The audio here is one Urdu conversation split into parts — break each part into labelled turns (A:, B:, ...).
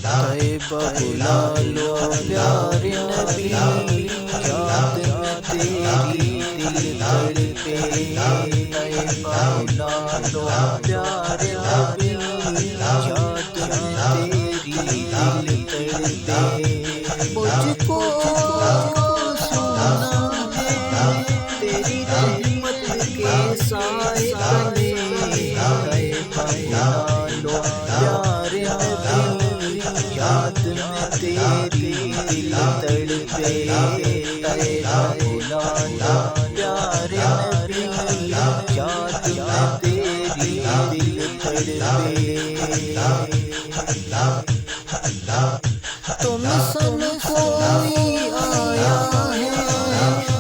A: طیبہ بلا لو پیارے نبی، یاد میں تیری دل تڑپے۔ طیبہ بلا لو پیارے نبی، یاد میں تیری دل تڑپے۔ مجھ کو سونا ہے تیری رحمت کے سائے تلے۔ طیبہ بلا لو پیارے نبی، یاد میں تیری دل تڑپے۔ طیبہ بلا لو پیارے نبی، یاد میں تیری دل تڑپے۔ تم سن کوئی آیا ہے،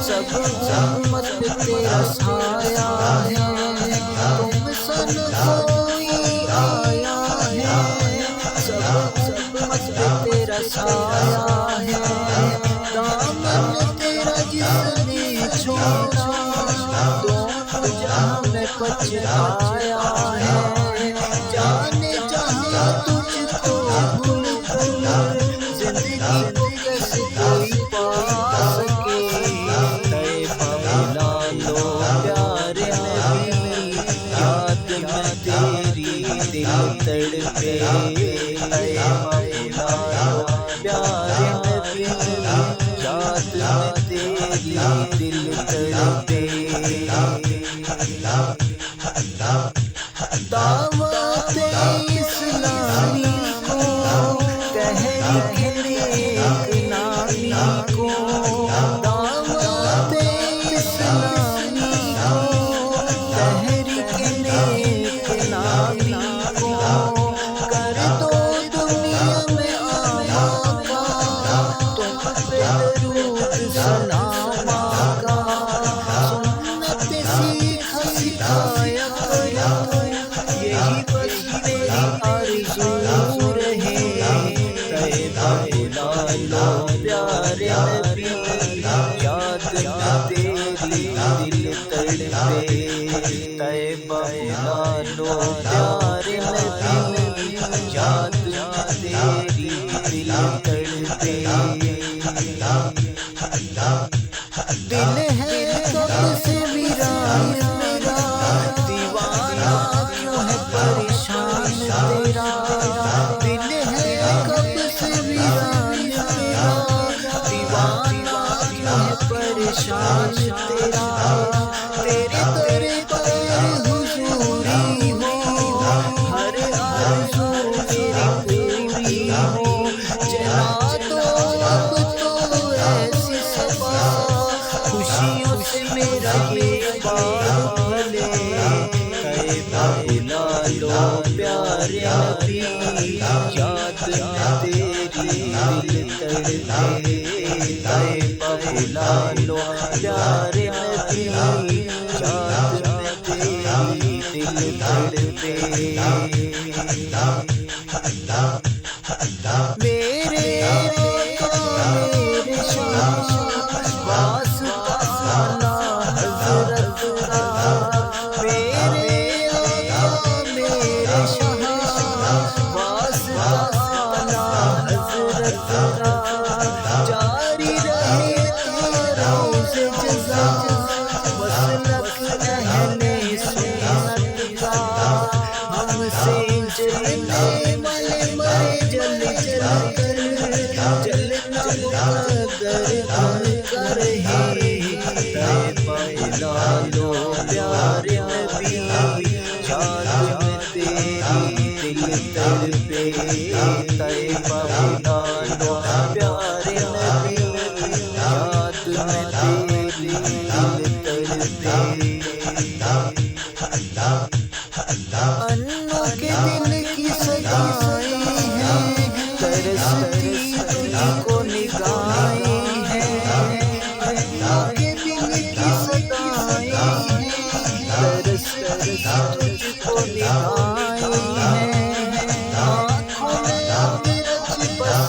A: سب امت پہ تیرا سایہ ہے۔ تم سن کوئی آیا ہے، سب امت پہ تیرا سایہ ہے۔ دامن تیرا جس نے چھوڑا، دونوں جہاں میں پچھتایا ہے۔ جانے جہاں تجھ کو بھول کر زندگی کو کیسے کوئی پا سکے۔ طیبہ بلا لو پیارے نبی، یاد میں تیری دل تڑپے۔ طیبہ بلا لو پیارے نبی، یاد میں تیری دل تڑپے۔ دعوت اسلامی کو، تحریک نیک نامی کو، دعوت اسلامی کو، تحریک نیک نامی کو، کر دو دنیا میں عام آقا، تم پہ درود سلام آقا۔ سنت سیکھ سکھایا کرو، یہی بس میری آرزو رہے۔ طیبہ بلا لو پیارے نبی، یاد میں تیری دل تڑپے۔ طیبہ بلا لو پیارے نبی، یاد میں تیری دل تڑپے۔ دل ہے کب سے ویران میرا، دیوانہ کیوں ہے پریشان تیرا۔ دل ہے کب سے ویران میرا، دیوانہ کیوں ہے پریشان تیرا۔ تیرے در پر حضوری ہو، ہر آرزو میری پوری ہو۔ چلا دو اب تو ایسی صبا، خوشیوں سے میرا یہ بار بھلے۔ طیبہ بلا لو پیارے نبی، یاد میں تیری دل تڑپے۔ طیبہ بلا لو پیارے نبی، یاد میں تیری دل تڑپے۔ میرے آقا میرے شاہ، واسطہ اعلیٰ حضرت کا۔ میرے آقا میرے شاہ، واسطہ اعلیٰ حضرت کا۔ جاری رہے تاروں سے جزا، مسلک اہل سنت کا۔ ہم سے جلنے والے مرے جل جل کر، جلنا مقدر ہم کر ہے۔ طیبہ بلا لو پیارے نبی، یاد میں تیری دل تڑپے۔ طیبہ بلا لو پیارے نبی، یاد میں تیری دل تڑپے۔ انو کے دل کی صدائیں ہیں، ترستی تجھ کو نگاہیں ہیں۔ انو کے دل کی صدائیں ہیں، ترستی تجھ کو نگاہیں ہیں۔ آنکھوں میں آگ رکھ بس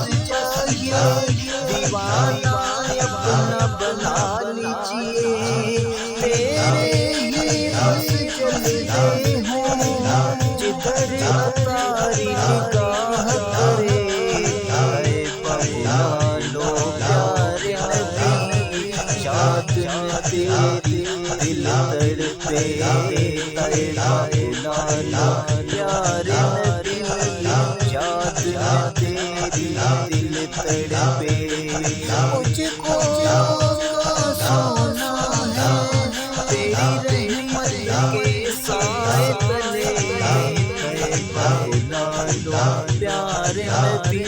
A: مولا پیار نبی یاد میں تیری دل تڑپے مجھ کو سونا ہے تیری رحمت کے سائے تلے مولا پیار نبی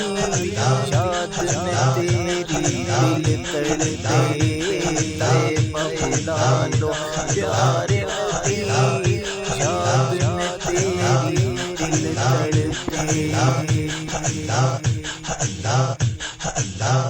A: یاد میں تیری دل تڑپے مولا پیار نبی یاد میں تیری دل تڑپے